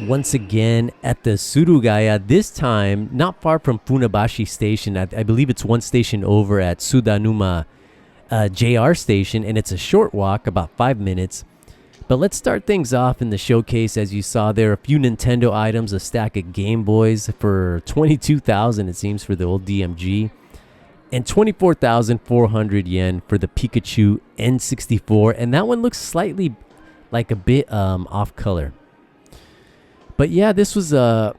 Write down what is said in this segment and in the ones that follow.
once again at the Surugaya, this time not far from Funabashi Station. I believe it's one station over at Tsudanuma JR Station, and it's a short walk, about 5 minutes. But let's start things off in the showcase. As you saw there, a few Nintendo items, a stack of Game Boys for 22,000, it seems, for the old DMG, and 24,400 yen for the Pikachu N64. And that one looks slightly like a bit off color. But yeah, this was a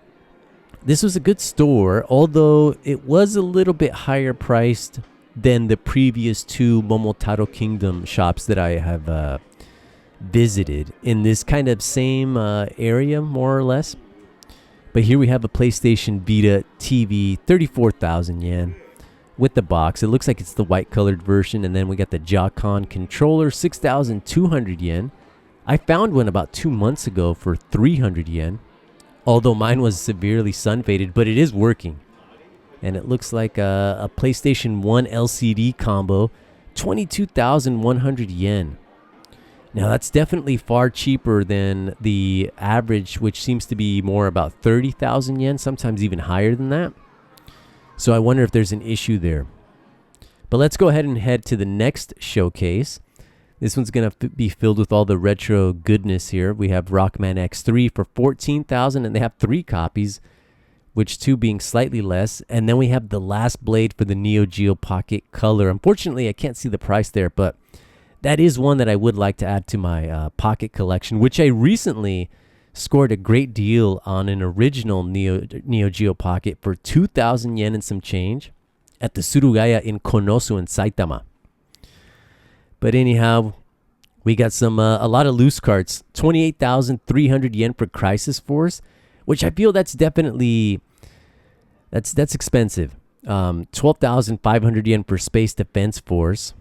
good store, although it was a little bit higher priced than the previous two Momotaro Kingdom shops that I have visited in this kind of same area, more or less. But here we have a PlayStation Vita TV, 34,000 yen with the box. It looks like it's the white colored version. And then we got the Joy-Con controller, 6,200 yen. I found one about 2 months ago for 300 yen. Although mine was severely sun faded, but it is working. And it looks like a PlayStation 1 LCD combo, 22,100 yen. Now that's definitely far cheaper than the average, which seems to be more about 30,000 yen, sometimes even higher than that. So I wonder if there's an issue there. But let's go ahead and head to the next showcase. This one's going to be filled with all the retro goodness here. We have Rockman X3 for 14,000, and they have 3 copies, which 2 being slightly less. And then we have the Last Blade for the Neo Geo Pocket Color. Unfortunately, I can't see the price there, but that is one that I would like to add to my Pocket collection, which I recently scored a great deal on an original Neo Geo Pocket for 2,000 yen and some change at the Surugaya in Konosu in Saitama. But anyhow, we got a lot of loose carts. 28,300 yen for Crisis Force, which I feel that's definitely that's expensive. 12,500 yen for Space Defense Force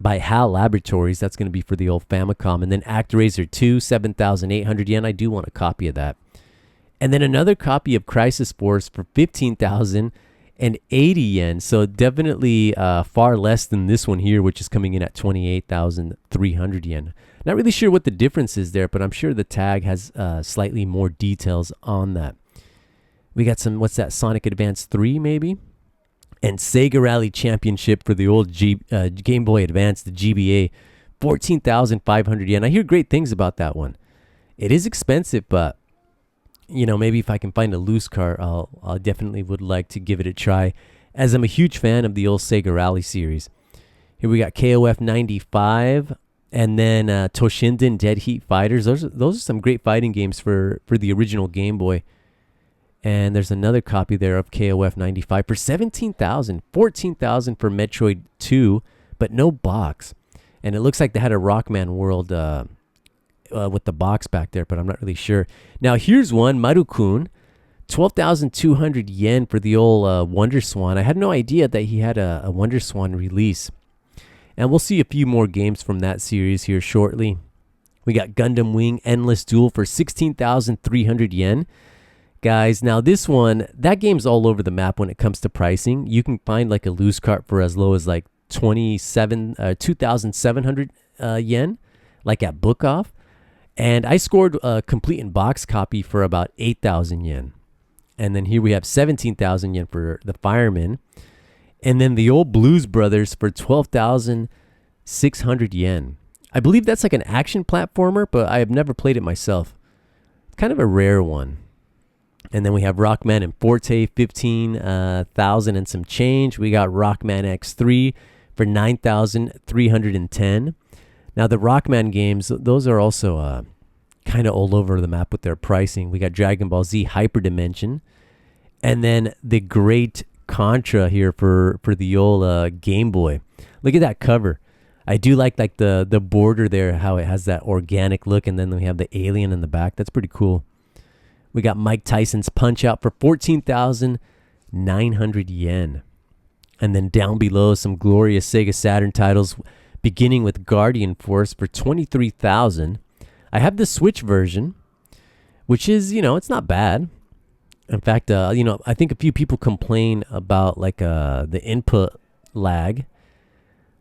by HAL Laboratories. That's going to be for the old Famicom. And then ActRaiser 2, 7,800 yen. I do want a copy of that. And then another copy of Crisis Force for 15,080 yen. So definitely far less than this one here, which is coming in at 28,300 yen. Not really sure what the difference is there, but I'm sure the tag has slightly more details on that. We got some, what's that, Sonic Advance 3 maybe? And Sega Rally Championship for the old Game Boy Advance, the GBA, 14,500 yen. I hear great things about that one. It is expensive, but you know, maybe if I can find a loose cart, I definitely would like to give it a try, as I'm a huge fan of the old Sega Rally series. Here we got KOF 95, and then Toshinden Dead Heat Fighters. Those are some great fighting games for the original Game Boy. And there's another copy there of KOF 95 for 17,000, 14,000 for Metroid 2, but no box. And it looks like they had a Rockman World with the box back there, but I'm not really sure. Now here's one, Maru-kun, 12,200 yen for the old Wonder Swan. I had no idea that he had a Wonder Swan release. And we'll see a few more games from that series here shortly. We got Gundam Wing Endless Duel for 16,300 yen. Guys, now this one, that game's all over the map when it comes to pricing. You can find like a loose cart for as low as like 2,700 yen, like at Book Off. And I scored a complete in box copy for about 8,000 yen. And then here we have 17,000 yen for the Fireman. And then the old Blues Brothers for 12,600 yen. I believe that's like an action platformer, but I have never played it myself. It's kind of a rare one. And then we have Rockman and Forte, 15,000 and some change. We got Rockman X3 for 9,310. Now the Rockman games, those are also kind of all over the map with their pricing. We got Dragon Ball Z Hyperdimension, and then the great Contra here for the old Game Boy. Look at that cover. I do like the border there, how it has that organic look, and then we have the alien in the back. That's pretty cool. We got Mike Tyson's Punch-Out for 14,900 yen. And then down below, some glorious Sega Saturn titles, beginning with Guardian Force for 23,000. I have the Switch version, which is, it's not bad. In fact, I think a few people complain about like the input lag.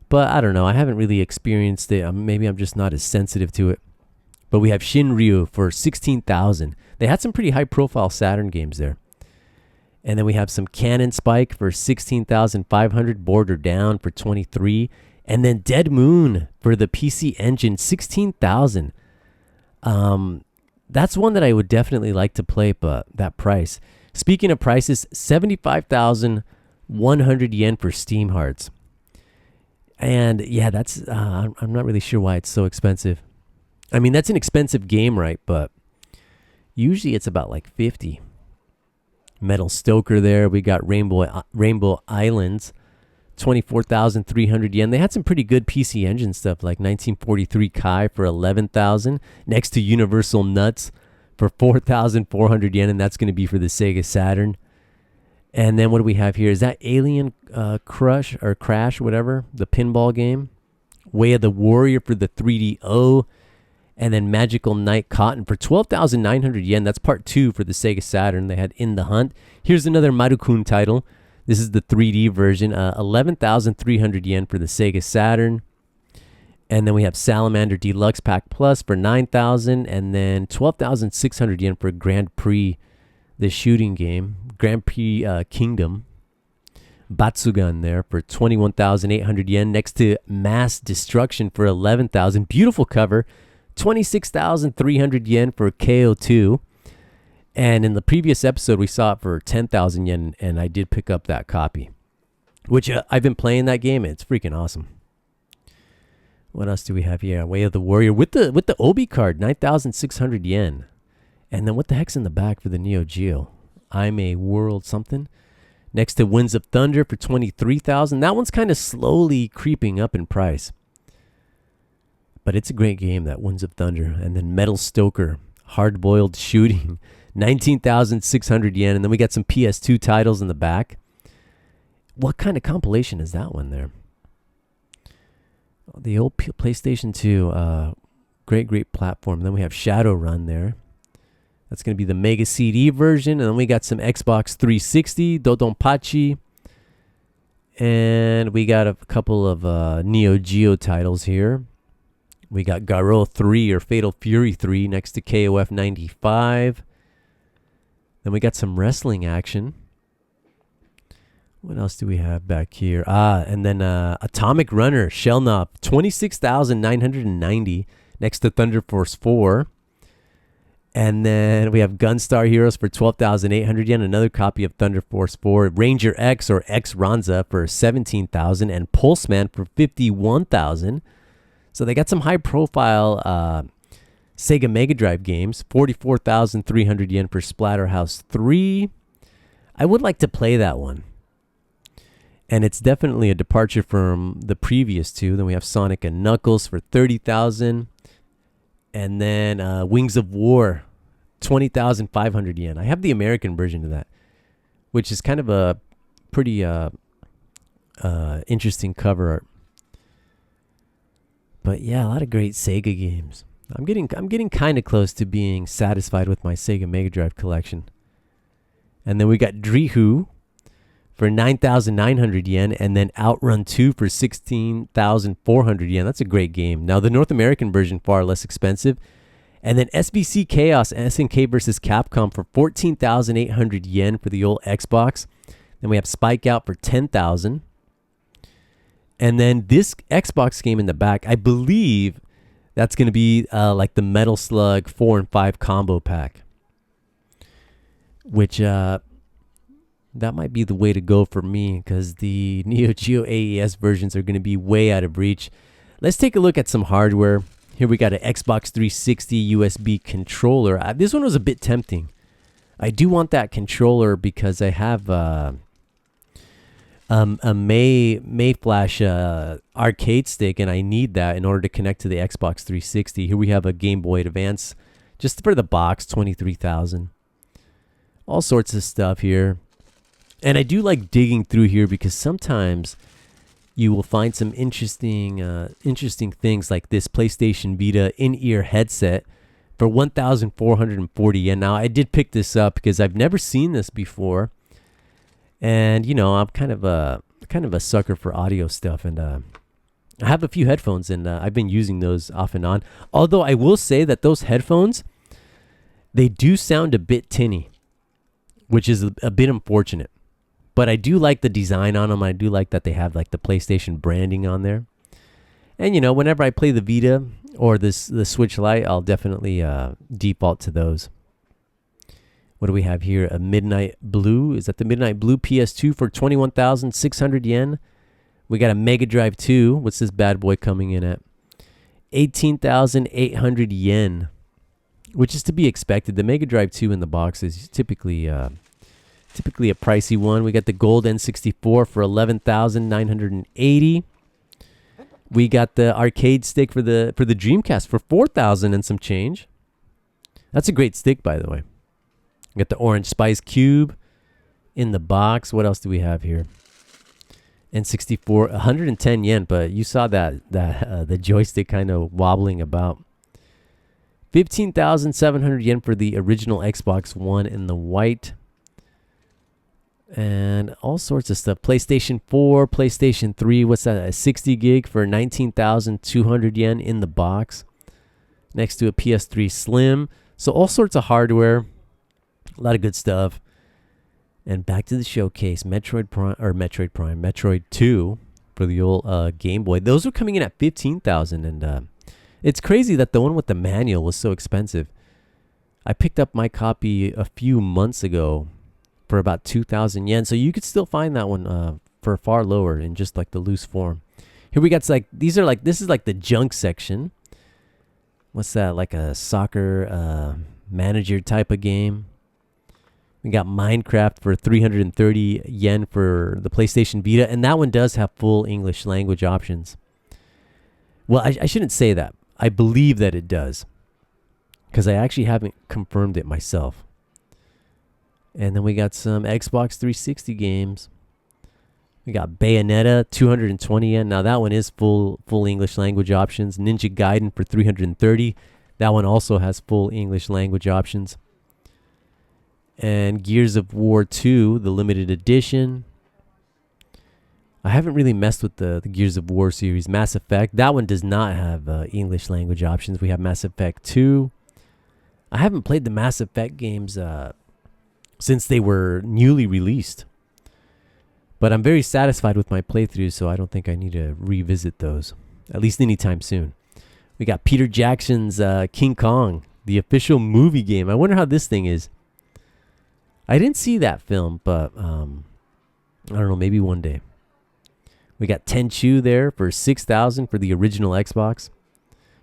But I don't know. I haven't really experienced it. Maybe I'm just not as sensitive to it. But we have Shinryu for 16,000. They had some pretty high-profile Saturn games there. And then we have some Cannon Spike for 16,500. Border Down for 23. And then Dead Moon for the PC Engine, 16,000. That's one that I would definitely like to play, but that price. Speaking of prices, 75,100 yen for Steam Hearts. And yeah, that's I'm not really sure why it's so expensive. I mean, that's an expensive game, right? But usually it's about like 50. Metal Stoker there. We got Rainbow Islands, 24,300 yen. They had some pretty good PC Engine stuff like 1943 Kai for 11,000. Next to Universal Nuts for 4,400 yen, and that's going to be for the Sega Saturn. And then what do we have here? Is that Alien Crash, whatever, the pinball game? Way of the Warrior for the 3DO. And then Magical Knight Cotton for 12,900 yen. That's part 2 for the Sega Saturn. They had In the Hunt. Here's another Marukun title. This is the 3D version. 11,300 yen for the Sega Saturn. And then we have Salamander Deluxe Pack Plus for 9,000. And then 12,600 yen for Grand Prix, the shooting game. Grand Prix Kingdom. Batsugan there for 21,800 yen. Next to Mass Destruction for 11,000. Beautiful cover. 26,300 yen for KO2. And in the previous episode, we saw it for 10,000 yen, and I did pick up that copy, which I've been playing that game. It's freaking awesome. What else do we have here? Way of the Warrior with the Obi card, 9,600 yen. And then what the heck's in the back for the Neo Geo? I'm a World something. Next to Winds of Thunder for 23,000. That one's kind of slowly creeping up in price. But it's a great game, that Winds of Thunder. And then Metal Stoker, Hard-Boiled Shooting, 19,600 yen. And then we got some PS2 titles in the back. What kind of compilation is that one there? The old PlayStation 2, great platform. Then we have Shadowrun there. That's going to be the Mega CD version. And then we got some Xbox 360, Dodonpachi. And we got a couple of Neo Geo titles here. We got Garou 3 or Fatal Fury 3 next to KOF 95. Then we got some wrestling action. What else do we have back here? And then Atomic Runner, Shellknop, 26,990 next to Thunder Force 4. And then we have Gunstar Heroes for 12,800 yen, another copy of Thunder Force 4. Ranger X or X Ranza for 17,000 and Pulseman for 51,000. So they got some high-profile Sega Mega Drive games. 44,300 yen for Splatterhouse 3. I would like to play that one. And it's definitely a departure from the previous two. Then we have Sonic and Knuckles for 30,000. And then Wings of War, 20,500 yen. I have the American version of that, which is kind of a pretty interesting cover art. But yeah, a lot of great Sega games. I'm getting kind of close to being satisfied with my Sega Mega Drive collection. And then we got Drihu for 9,900 yen, and then Outrun 2 for 16,400 yen. That's a great game. Now, the North American version, far less expensive. And then SBC Chaos SNK versus Capcom for 14,800 yen for the old Xbox. Then we have Spike Out for 10,000. And then this Xbox game in the back, I believe that's going to be like the Metal Slug 4 and 5 combo pack. Which, that might be the way to go for me, because the Neo Geo AES versions are going to be way out of reach. Let's take a look at some hardware. Here we got an Xbox 360 USB controller. This one was a bit tempting. I do want that controller because I have a Mayflash arcade stick, and I need that in order to connect to the Xbox 360. Here we have a Game Boy Advance, just for the box, 23,000. All sorts of stuff here. And I do like digging through here because sometimes you will find some interesting things like this PlayStation Vita in-ear headset for 1,440 yen. Now, I did pick this up because I've never seen this before. And, you know, I'm kind of a sucker for audio stuff. And I have a few headphones, and I've been using those off and on. Although I will say that those headphones, they do sound a bit tinny, which is a bit unfortunate. But I do like the design on them. I do like that they have like the PlayStation branding on there. And you know, whenever I play the Vita or the Switch Lite, I'll definitely default to those. What do we have here? A Midnight Blue. Is that the Midnight Blue PS2 for 21,600 yen? We got a Mega Drive 2. What's this bad boy coming in at? 18,800 yen, which is to be expected. The Mega Drive 2 in the box is typically a pricey one. We got the Gold N64 for 11,980. We got the arcade stick for the Dreamcast for 4,000 and some change. That's a great stick, by the way. We got the Orange Spice Cube in the box. What else do we have here? N64, 110 yen, but you saw that the joystick kind of wobbling about. 15,700 yen for the original Xbox One in the white. And all sorts of stuff. PlayStation 4, PlayStation 3, what's that? A 60 gig for 19,200 yen in the box. Next to a PS3 Slim. So all sorts of hardware. A lot of good stuff. And back to the showcase. Metroid 2 for the old Game Boy. Those were coming in at 15,000, and it's crazy that the one with the manual was so expensive. I picked up my copy a few months ago for about 2,000 yen. So you could still find that one for far lower in just like the loose form. Here we got this is like the junk section. What's that? Like a soccer manager type of game. We got Minecraft for 330 yen for the PlayStation Vita. And that one does have full English language options. Well, I shouldn't say that. I believe that it does, because I actually haven't confirmed it myself. And then we got some Xbox 360 games. We got Bayonetta, 220 yen. Now that one is full English language options. Ninja Gaiden for 330. That one also has full English language options. And Gears of War 2, the limited edition. I haven't really messed with the Gears of War series. Mass Effect, that one does not have English language options. We have Mass Effect 2. I haven't played the Mass Effect games since they were newly released. But I'm very satisfied with my playthroughs, so I don't think I need to revisit those, at least anytime soon. We got Peter Jackson's King Kong, the official movie game. I wonder how this thing is. I didn't see that film, but I don't know, maybe one day. We got Tenchu there for 6,000 for the original Xbox.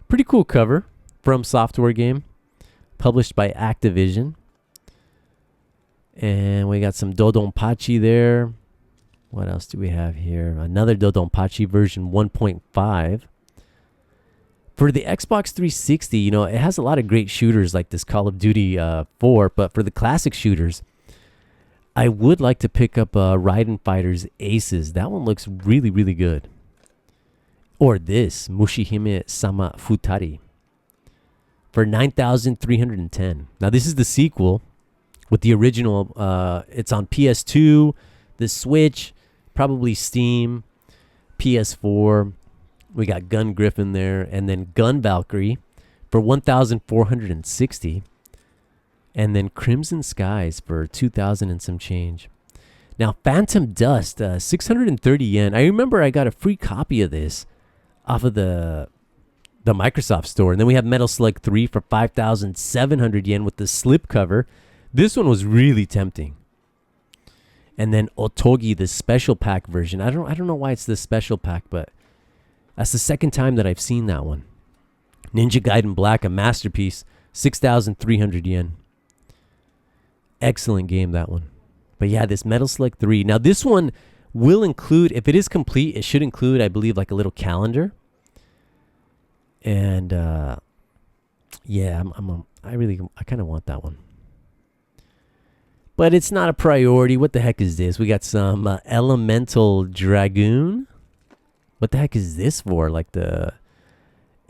Pretty cool cover. From Software game. Published by Activision. And we got some Dodonpachi there. What else do we have here? Another Dodonpachi version 1.5. For the Xbox 360, you know, it has a lot of great shooters like this Call of Duty 4. But for the classic shooters, I would like to pick up Raiden Fighters Aces. That one looks really, really good. Or this, Mushihime Sama Futari. For 9,310. Now, this is the sequel with the original. It's on PS2, the Switch, probably Steam, PS4. We got Gun Griffin there. And then Gun Valkyrie for 1,460. And then Crimson Skies for 2,000 and some change. Now, Phantom Dust, 630 yen. I remember I got a free copy of this off of the Microsoft store. And then we have Metal Slug 3 for 5,700 yen with the slip cover. This one was really tempting. And then Otogi, the special pack version. I don't know why it's the special pack, but that's the second time that I've seen that one. Ninja Gaiden Black, a masterpiece, 6,300 yen. Excellent game, that one. But yeah, this Metal Slug 3. Now, this one will include, if it is complete, it should include, I believe, like a little calendar. And, yeah, I kind of want that one. But it's not a priority. What the heck is this? We got some Elemental Dragoon. What the heck is this for? Like the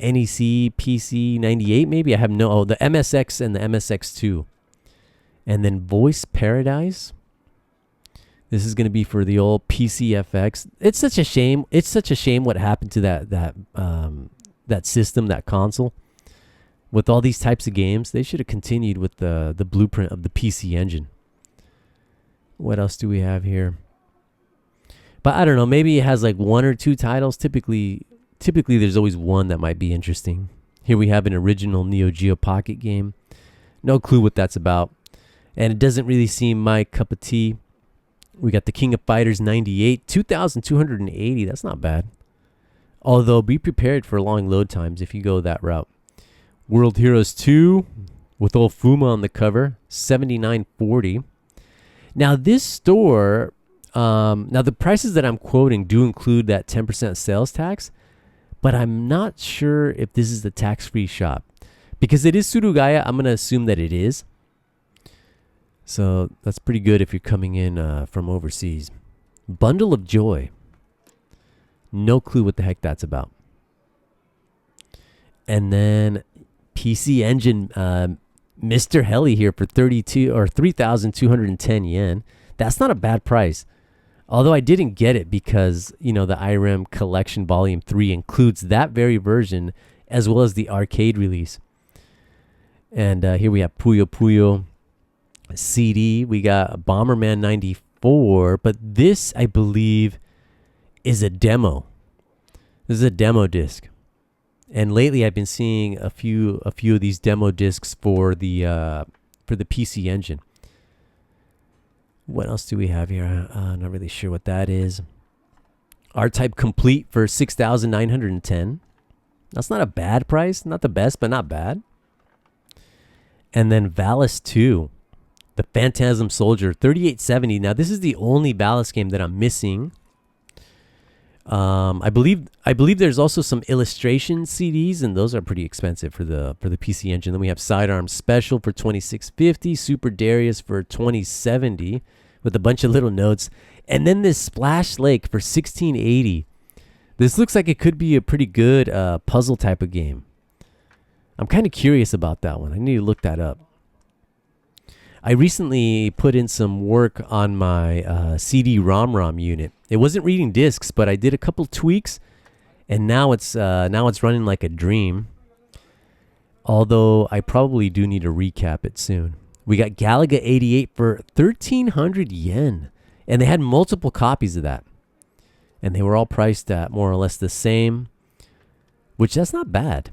NEC PC 98, maybe? I have no... Oh, the MSX and the MSX2. And then Voice Paradise. This is going to be for the old PCFX. It's such a shame. It's such a shame what happened to that system, that console. With all these types of games, they should have continued with the blueprint of the PC Engine. What else do we have here? But I don't know. Maybe it has like 1 or 2 titles. Typically there's always one that might be interesting. Here we have an original Neo Geo Pocket game. No clue what that's about. And it doesn't really seem my cup of tea. We got the King of Fighters 98, 2,280. That's not bad. Although, be prepared for long load times if you go that route. World Heroes 2 with old Fuma on the cover, 79.40. Now, this store, now the prices that I'm quoting do include that 10% sales tax, but I'm not sure if this is the tax-free shop. Because it is Surugaya, I'm going to assume that it is. So that's pretty good if you're coming in from overseas. Bundle of Joy. No clue what the heck that's about. And then PC Engine, Mr. Heli here for 3,210 yen. That's not a bad price. Although I didn't get it because, the IREM Collection Volume 3 includes that very version as well as the arcade release. And here we have Puyo Puyo CD. We got Bomberman 94, but this, I believe, is a demo. This is a demo disc. And lately I've been seeing a few of these demo discs for the PC Engine. What else do we have here? Not really sure what that is. R-Type Complete for 6,910. That's not a bad price. Not the best, but not bad. And then Valis 2, the Phantasm Soldier, 3870. Now this is the only Valis game that I'm missing. I believe there's also some illustration CDs, and those are pretty expensive for the PC Engine. Then we have Sidearm Special for 2650, Super Darius for 2070 with a bunch of little notes, and then this Splash Lake for 1680. This looks like it could be a pretty good puzzle type of game. I'm kind of curious about that one. I need to look that up. I recently put in some work on my CD-ROM unit. It wasn't reading discs, but I did a couple tweaks, and now it's running like a dream. Although I probably do need to recap it soon. We got Galaga 88 for 1,300 yen, and they had multiple copies of that, and they were all priced at more or less the same, which that's not bad.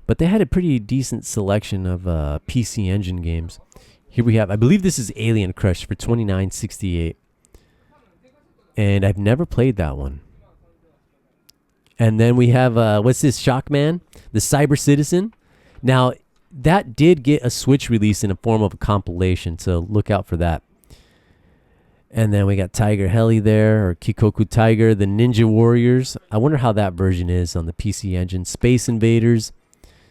But they had a pretty decent selection of PC Engine games. Here we have, I believe this is Alien Crush for 2968. And I've never played that one. And then we have, what's this, Shockman? The Cyber Citizen. Now, that did get a Switch release in a form of a compilation, so look out for that. And then we got Tiger Heli there, or Kikoku Tiger, the Ninja Warriors. I wonder how that version is on the PC Engine. Space Invaders.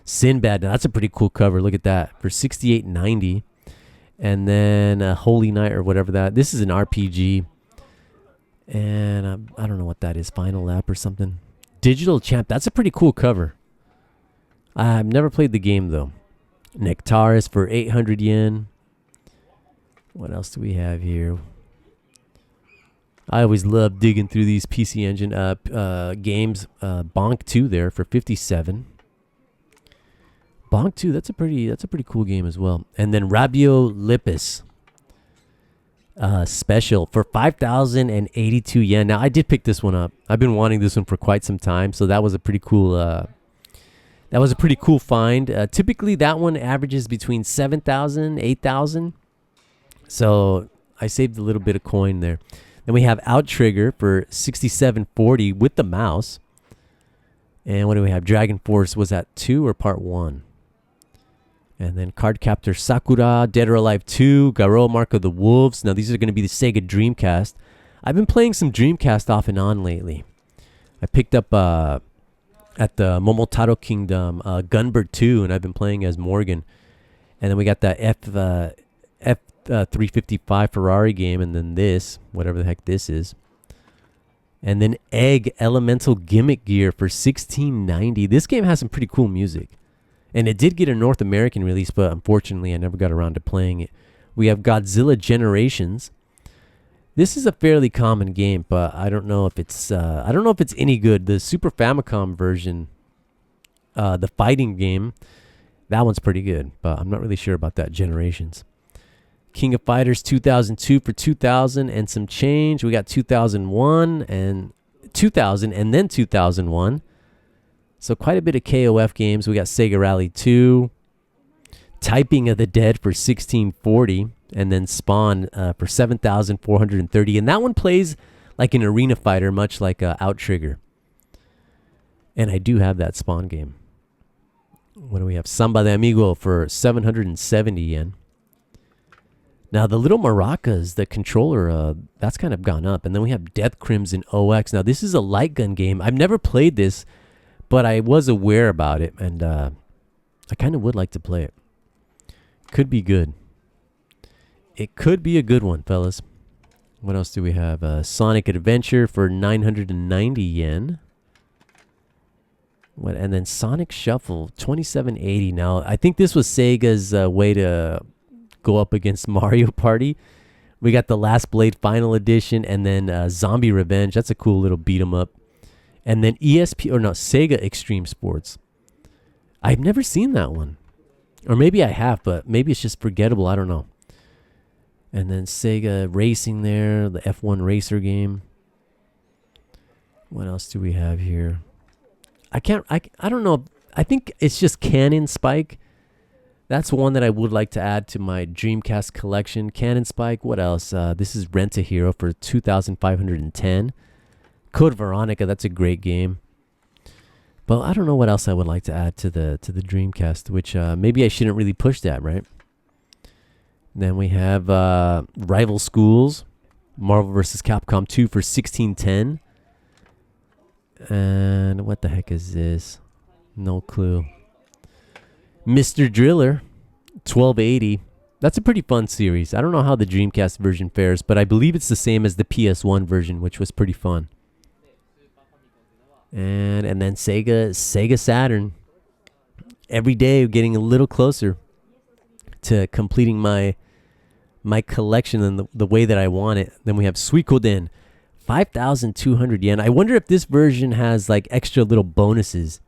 Sinbad, now that's a pretty cool cover. Look at that for 68.90, and then Holy Knight or whatever that. This is an RPG, and I don't know what that is. Final Lap or something. Digital Champ. That's a pretty cool cover. I've never played the game though. Nectaris for 800 yen. What else do we have here? I always love digging through these PC Engine games. Bonk 2 there for 57. Bonk 2, that's a pretty cool game as well. And then Rabio Lipis special for 5,082 yen. Now I did pick this one up. I've been wanting this one for quite some time, so that was a pretty cool find. Typically that one averages between 7,000, 8,000. So I saved a little bit of coin there. Then we have Outrigger for 67.40 with the mouse. And what do we have? Dragon Force, was that 2 or part 1? And then Card Captor Sakura, Dead or Alive 2, Garou Mark of the Wolves. Now these are going to be the Sega Dreamcast. I've been playing some Dreamcast off and on lately. I picked up at the Momotaro Kingdom Gunbird 2, and I've been playing as Morgan. And then we got that F355 Ferrari game, and then this, whatever the heck this is. And then Egg Elemental Gimmick Gear for 1690. This game has some pretty cool music. And it did get a North American release, but unfortunately I never got around to playing it. We have Godzilla Generations This is a fairly common game, but I don't know if it's any good. The Super Famicom version, the fighting game, that one's pretty good, but I'm not really sure about that Generations. King of Fighters 2002 for 2000 and some change. We got 2001 and 2000 and then 2001. So quite a bit of KOF games. We got Sega Rally 2, Typing of the Dead for 1640, and then Spawn for 7,430. And that one plays like an arena fighter, much like Outrigger. And I do have that Spawn game. What do we have? Samba de Amigo for 770 yen. Now, the little maracas, the controller, that's kind of gone up. And then we have Death Crimson OX. Now, this is a light gun game. I've never played this, but I was aware about it. And I kind of would like to play it. Could be good. It could be a good one, fellas. What else do we have? Sonic Adventure for 990 yen. And then Sonic Shuffle, 2780. Now, I think this was Sega's way to go up against Mario Party. We got the Last Blade Final Edition, and then Zombie Revenge. That's a cool little beat 'em up. And then Sega Extreme Sports. I've never seen that one. Or maybe I have, but maybe it's just forgettable. I don't know. And then Sega Racing there, the F1 Racer game. What else do we have here? I don't know. I think it's just Cannon Spike. That's one that I would like to add to my Dreamcast collection. Cannon Spike. What else? This is Rent a Hero for 2,510. Code Veronica. That's a great game. But I don't know what else I would like to add to the Dreamcast, which maybe I shouldn't really push that, right? Then we have Rival Schools, Marvel vs. Capcom 2 for 1610. And what the heck is this? No clue. Mr. Driller, 1280. That's a pretty fun series. I don't know how the Dreamcast version fares, but I believe it's the same as the PS1 version, which was pretty fun. And then Sega Saturn. Every day getting a little closer to completing my collection in the way that I want it. Then we have Suikoden, 5,200 yen. I wonder if this version has like extra little bonuses,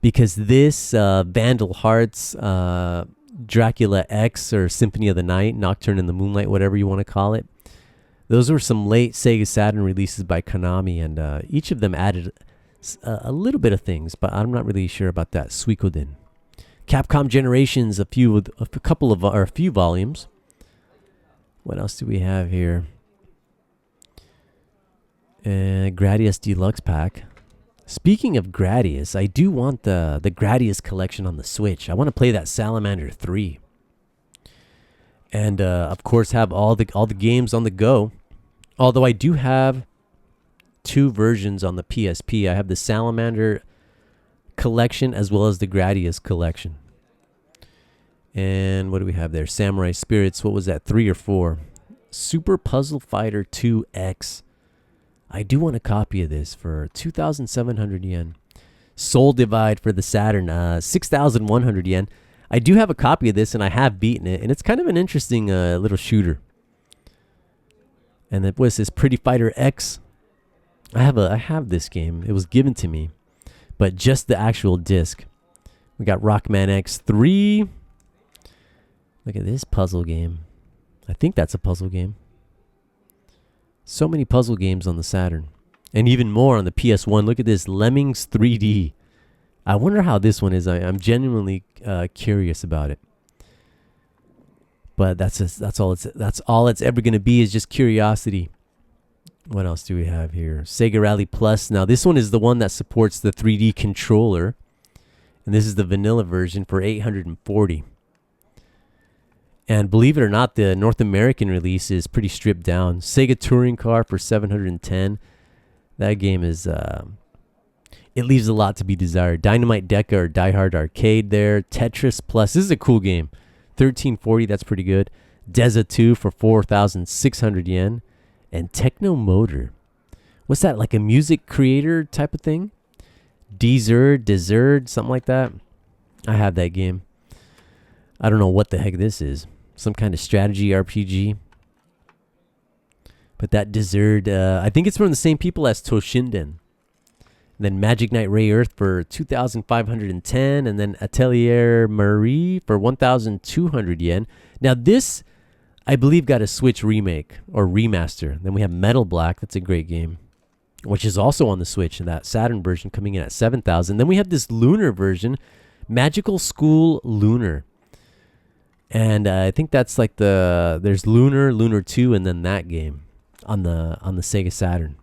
because this Vandal Hearts, Dracula X, or Symphony of the Night, Nocturne in the Moonlight, whatever you want to call it. Those were some late Sega Saturn releases by Konami, and each of them added a little bit of things, but I'm not really sure about that. Suikoden. Capcom Generations, a few volumes. What else do we have here? Gradius Deluxe Pack. Speaking of Gradius, I do want the Gradius collection on the Switch. I want to play that Salamander 3. And of course have all the games on the go. Although I do have 2 versions on the PSP. I have the Salamander collection as well as the Gradius collection. And what do we have there? Samurai Spirits. What was that? 3 or 4? Super Puzzle Fighter 2X. I do want a copy of this for 2,700 yen. Soul Divide for the Saturn, 6,100 yen. I do have a copy of this, and I have beaten it, and it's kind of an interesting little shooter. And then what's this? Pretty Fighter X. I have this game. It was given to me, but just the actual disc. We got Rockman X3. Look at this puzzle game. I think that's a puzzle game. So many puzzle games on the Saturn. And even more on the PS1. Look at this. Lemmings 3D. I wonder how this one is. I'm genuinely curious about it. But that's all it's ever going to be, is just curiosity. What else do we have here? Sega Rally Plus. Now, this one is the one that supports the 3D controller. And this is the vanilla version for 840. And believe it or not, the North American release is pretty stripped down. Sega Touring Car for 710. That game is, it leaves a lot to be desired. Dynamite Deca or Die Hard Arcade there. Tetris Plus. This is a cool game. 1340, that's pretty good. Deza 2 for 4,600 yen. And Techno Motor. What's that, like a music creator type of thing? Desert, something like that. I have that game. I don't know what the heck this is. Some kind of strategy RPG. But that dessert, I think it's from the same people as Toshinden. And then Magic Knight Ray Earth for 2,510, and then Atelier Marie for 1,200 yen. Now this, I believe, got a Switch remake or remaster. Then we have Metal Black. That's a great game, which is also on the Switch, and that Saturn version coming in at 7,000. Then we have this Lunar version, Magical School Lunar. And I think that's like there's Lunar, Lunar 2, and then that game on the Sega Saturn.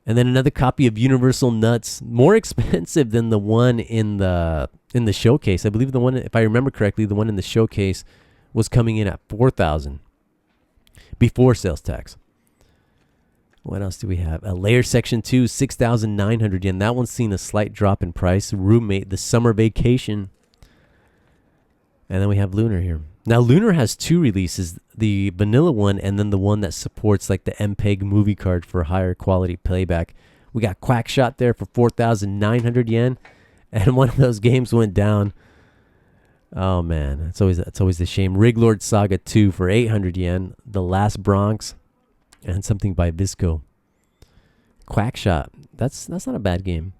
And then another copy of Universal Nuts, more expensive than the one in the showcase. I believe the one, if I remember correctly, the one in the showcase was coming in at 4,000 before sales tax. What else do we have? A Layer Section 2, 6,900 yen. That one's seen a slight drop in price. Roommate, The Summer Vacation. And then we have Lunar here. Now, Lunar has two releases, the vanilla one and then the one that supports like the MPEG movie card for higher quality playback. We got Quackshot there for 4,900 yen. And one of those games went down. Oh, man. That's always a shame. Riglord Saga 2 for 800 yen. The Last Bronx. And something by Visco. Quackshot. That's not a bad game.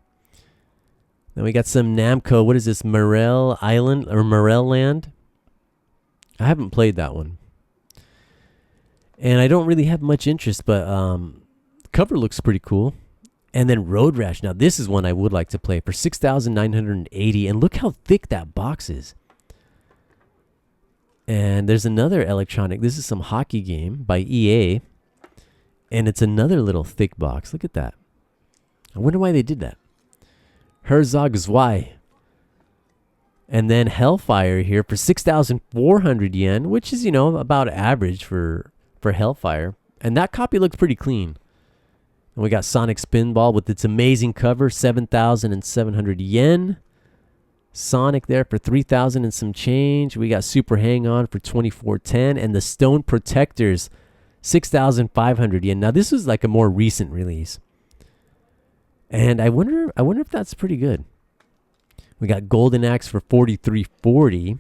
Then we got some Namco. What is this? Morel Island or Morel Land? I haven't played that one. And I don't really have much interest, but cover looks pretty cool. And then Road Rash. Now this is one I would like to play for 6,980. And look how thick that box is. And there's another electronic. This is some hockey game by EA. And it's another little thick box. Look at that. I wonder why they did that. Herzog Zwei. And then Hellfire here for 6,400 yen, which is, about average for Hellfire. And that copy looks pretty clean. And we got Sonic Spinball with its amazing cover, 7,700 yen. Sonic there for 3,000 and some change. We got Super Hang-On for 2,410. And the Stone Protectors, 6,500 yen. Now this was like a more recent release. And I wonder if that's pretty good. We got Golden Axe for 4,340.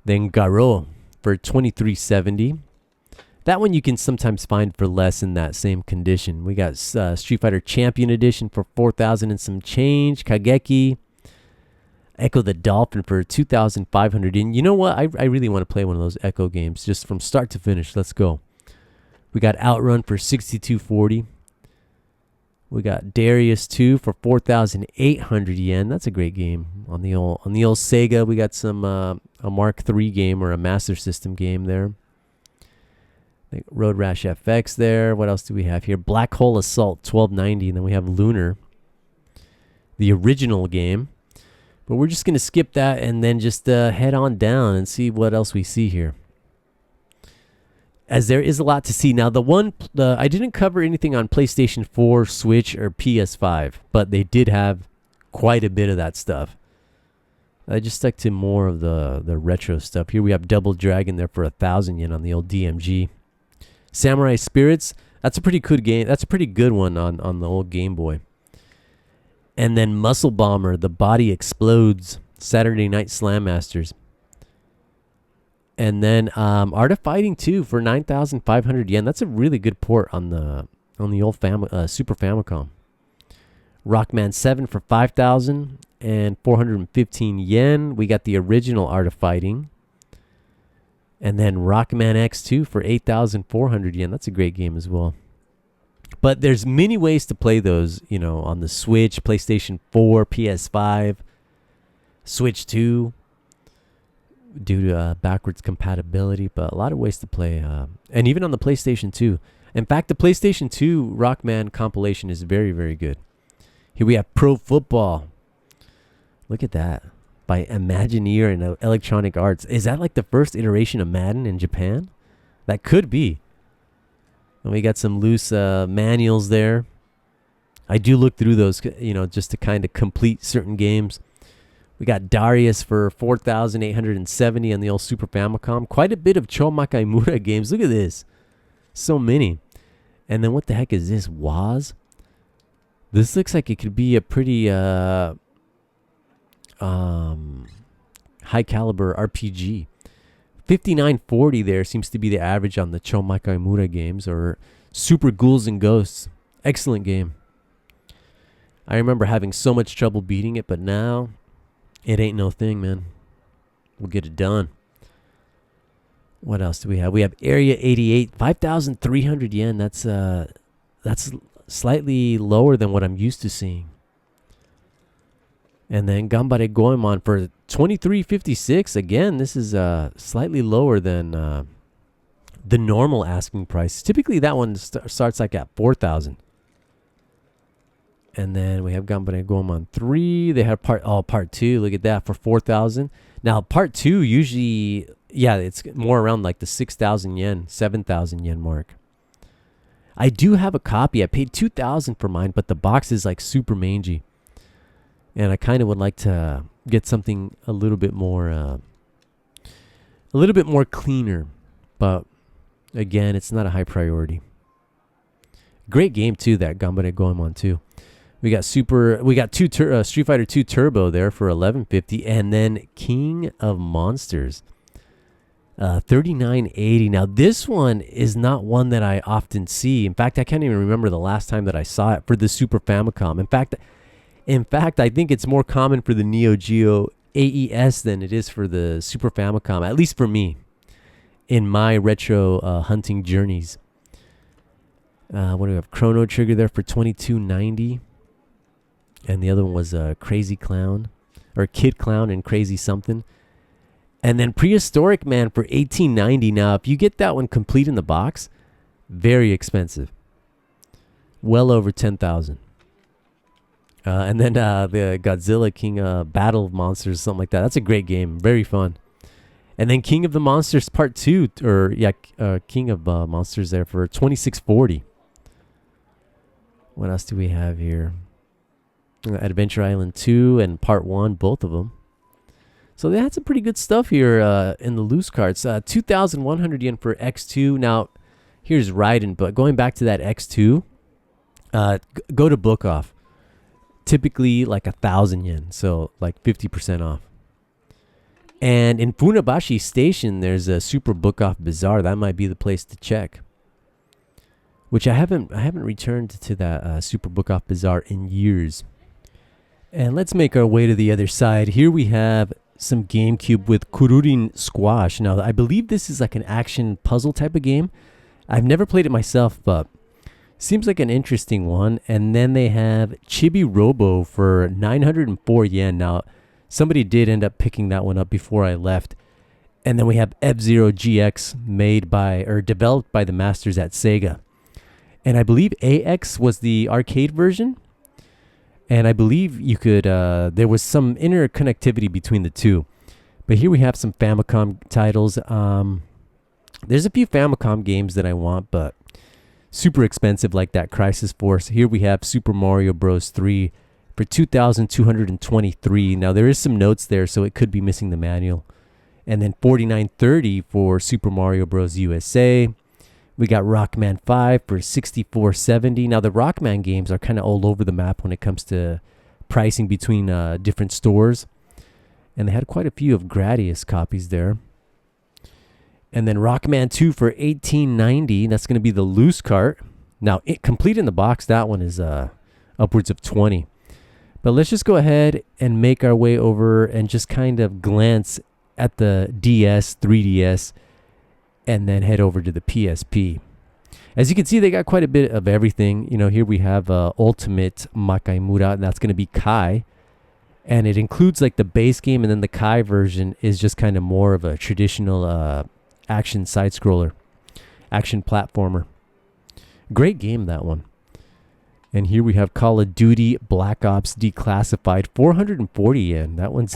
Then Garo for 2,370. That one you can sometimes find for less in that same condition. We got Street Fighter Champion Edition for 4,000 and some change. Kageki. Echo the Dolphin for 2,500. And you know what? I really want to play one of those Echo games just from start to finish. Let's go. We got Outrun for 6,240. We got Darius 2 for 4,800 yen. That's a great game on the old Sega. We got some a Mark III game or a Master System game there. Road Rash FX there. What else do we have here? Black Hole Assault 1,290. And then we have Lunar, the original game. But we're just gonna skip that and then just head on down and see what else we see here. As there is a lot to see. Now, I didn't cover anything on PlayStation 4, Switch, or PS5, but they did have quite a bit of that stuff. I just stuck to more of the retro stuff. Here we have Double Dragon there for 1,000 yen on the old DMG. Samurai Spirits, that's a pretty good game. That's a pretty good one on the old Game Boy. And then Muscle Bomber, The Body Explodes, Saturday Night Slam Masters. And then Art of Fighting 2 for 9,500 yen. That's a really good port on the old Super Famicom. Rockman 7 for 5,415 yen. We got the original Art of Fighting. And then Rockman X2 for 8,400 yen. That's a great game as well. But there's many ways to play those, on the Switch, PlayStation 4, PS5, Switch 2. Due to backwards compatibility, but a lot of ways to play, and even on the PlayStation 2. In fact, the PlayStation 2 Rockman compilation is very, very good. Here we have Pro Football. Look at that. By Imagineer and Electronic Arts. Is that like the first iteration of Madden in Japan? That could be. And we got some loose manuals there. I do look through those, just to kind of complete certain games. We got Darius for 4,870 on the old Super Famicom. Quite a bit of Cho Makaimura games. Look at this. So many. And then what the heck is this? Waz? This looks like it could be a pretty high caliber RPG. 59.40 there seems to be the average on the Cho Makaimura games, or Super Ghouls and Ghosts. Excellent game. I remember having so much trouble beating it, but now it ain't no thing, man. We'll get it done. What else do we have? We have Area 88, 5,300 yen. That's slightly lower than what I'm used to seeing. And then Gambare Goemon for 23.56. Again, this is slightly lower than the normal asking price. Typically, that one starts like at 4,000. And then we have Gambare Goemon 3. They have part 2. Look at that for 4,000. Now, part 2 usually, yeah, it's more around like the 6,000 yen, 7,000 yen mark. I do have a copy. I paid 2,000 for mine, but the box is like super mangy. And I kind of would like to get something a little bit more cleaner. But again, it's not a high priority. Great game too, that Gambare Goemon 2. We got Street Fighter 2 Turbo there for 11.50, and then King of Monsters, 39.80. Now this one is not one that I often see. In fact, I can't even remember the last time that I saw it for the Super Famicom. In fact, I think it's more common for the Neo Geo AES than it is for the Super Famicom, at least for me, in my retro hunting journeys. What do we have? Chrono Trigger there for $22.90. And the other one was Crazy Clown, or Kid Clown and Crazy Something. And then Prehistoric Man for $18.90. Now, if you get that one complete in the box, very expensive. Well over 10,000. And then the Godzilla King Battle of Monsters, something like that. That's a great game. Very fun. And then King of the Monsters Part 2, King of Monsters there for $26.40. What else do we have here? Adventure Island 2 and Part 1, both of them. So they had some pretty good stuff here in the loose carts. 2,100 yen for X2. Now, here's Raiden, but going back to that X2, go to Book Off. Typically like 1,000 yen, so like 50% off. And in Funabashi Station, there's a Super Book Off Bazaar. That might be the place to check. Which I haven't returned to that Super Book Off Bazaar in years. And let's make our way to the other side. Here we have some GameCube with Kururin Squash. Now, I believe this is like an action puzzle type of game. I've never played it myself, but seems like an interesting one. And then they have Chibi Robo for 904 yen. Now, somebody did end up picking that one up before I left. And then we have F-Zero GX developed by the masters at Sega. And I believe AX was the arcade version. And I believe you could, there was some interconnectivity between the two. But here we have some Famicom titles. There's a few Famicom games that I want, but super expensive, like that Crisis Force. Here we have Super Mario Bros. 3 for $2,223. Now, there is some notes there, so it could be missing the manual. And then $49.30 for Super Mario Bros. USA. We got Rockman 5 for $64.70. Now, the Rockman games are kind of all over the map when it comes to pricing between different stores. And they had quite a few of Gradius copies there. And then Rockman 2 for $18.90. That's going to be the loose cart. Now, complete in the box, that one is upwards of $20. But let's just go ahead and make our way over and just kind of glance at the DS, 3DS, and then head over to the PSP. As you can see, they got quite a bit of everything. You know, here we have Ultimate Makaimura, and that's going to be Kai. And it includes like the base game, and then the Kai version is just kind of more of a traditional action side-scroller, action platformer. Great game, that one. And here we have Call of Duty Black Ops Declassified, 440 yen. That one's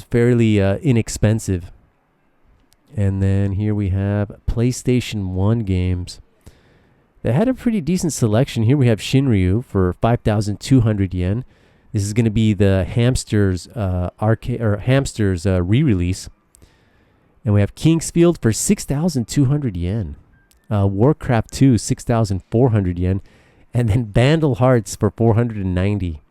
fairly inexpensive. And then here we have PlayStation 1 games. They had a pretty decent selection. Here we have Shinryu for 5,200 yen. This is going to be the Hamsters Hamsters re-release. And we have Kingsfield for 6,200 yen. Warcraft 2, 6,400 yen. And then Vandal Hearts for 490.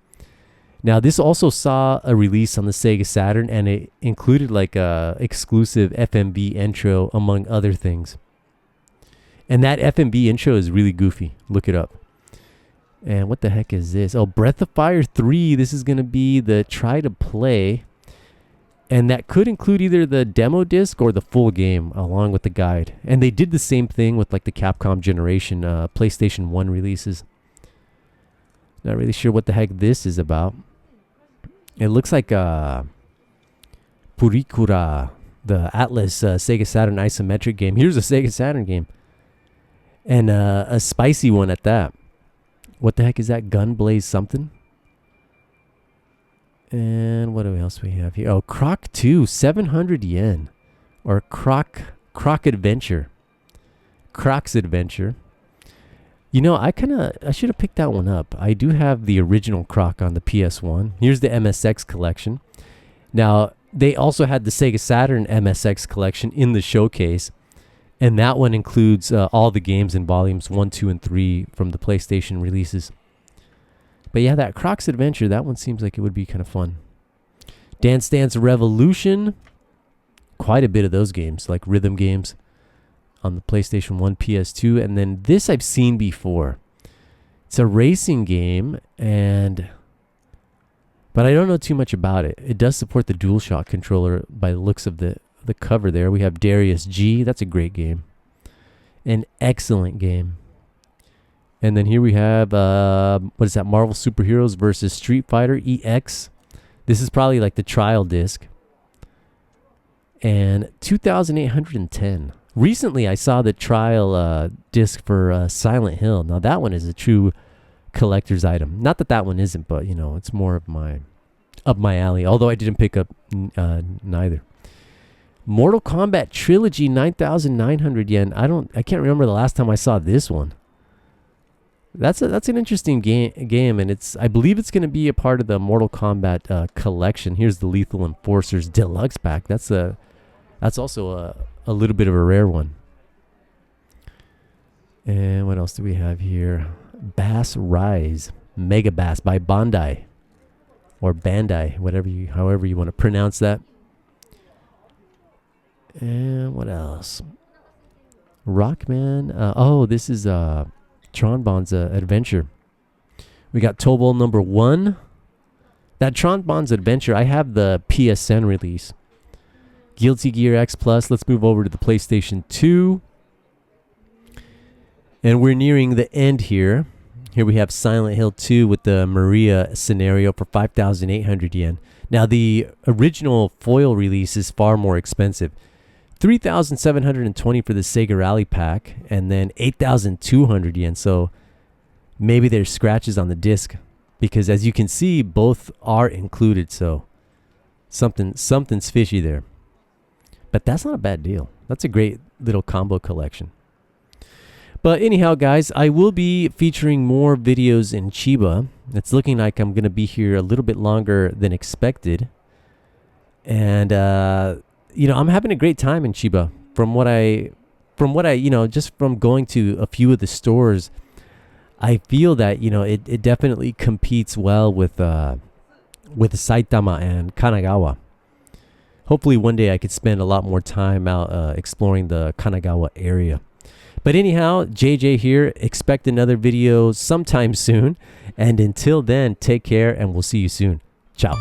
Now, this also saw a release on the Sega Saturn, and it included like a exclusive FMV intro, among other things. And that FMV intro is really goofy. Look it up. And what the heck is this? Oh, Breath of Fire 3. This is going to be the try to play. And that could include either the demo disc or the full game along with the guide. And they did the same thing with like the Capcom Generation PlayStation 1 releases. Not really sure what the heck this is about. It looks like Purikura, the Atlas Sega Saturn isometric game. Here's a Sega Saturn game. And a spicy one at that. What the heck is that? Gunblaze something? And what else we have here? Oh, Croc 2, 700 yen. Or Croc Adventure. Croc's Adventure. You know, I should have picked that one up. I do have the original Croc on the PS1. Here's the MSX collection. Now, they also had the Sega Saturn MSX collection in the showcase. And that one includes all the games in volumes 1, 2, and 3 from the PlayStation releases. But yeah, that Croc's Adventure, that one seems like it would be kind of fun. Dance Dance Revolution. Quite a bit of those games, like rhythm games on the PlayStation 1, PS2. And then this I've seen before. It's a racing game, but I don't know too much about it. It does support the DualShock controller by the looks of the cover there. We have Darius G. That's a great game. An excellent game. And then here we have, what is that? Marvel Superheroes versus Street Fighter EX. This is probably like the trial disc. And 2,810. Recently, I saw the trial disc for Silent Hill. Now, that one is a true collector's item. Not that one isn't, but, you know, it's more of my alley. Although I didn't pick up neither. Mortal Kombat Trilogy, 9,900 yen. I can't remember the last time I saw this one. That's an interesting game, and I believe it's going to be a part of the Mortal Kombat collection. Here's the Lethal Enforcers Deluxe Pack. That's also a little bit of a rare one. And what else do we have here? Bass Rise, Mega Bass by Bandai, or Bandai, however you want to pronounce that. And what else? Rockman. This is Tron Bonds Adventure. We got Tobal number 1. That Tron Bonds Adventure, I have the PSN release. Guilty Gear X Plus. Let's move over to the PlayStation 2. And we're nearing the end here. Here we have Silent Hill 2 with the Maria scenario for 5,800 yen. Now, the original foil release is far more expensive. 3,720 for the Sega Rally pack, and then 8,200 yen. So maybe there's scratches on the disc, because as you can see, both are included. So something's fishy there. But that's not a bad deal. That's a great little combo collection. But anyhow, guys, I will be featuring more videos in Chiba. It's looking like I'm going to be here a little bit longer than expected. And I'm having a great time in Chiba. From what I, just from going to a few of the stores, I feel that, it definitely competes well with Saitama and Kanagawa. Hopefully one day I could spend a lot more time out exploring the Kanagawa area. But anyhow, JJ here. Expect another video sometime soon. And until then, take care and we'll see you soon. Ciao.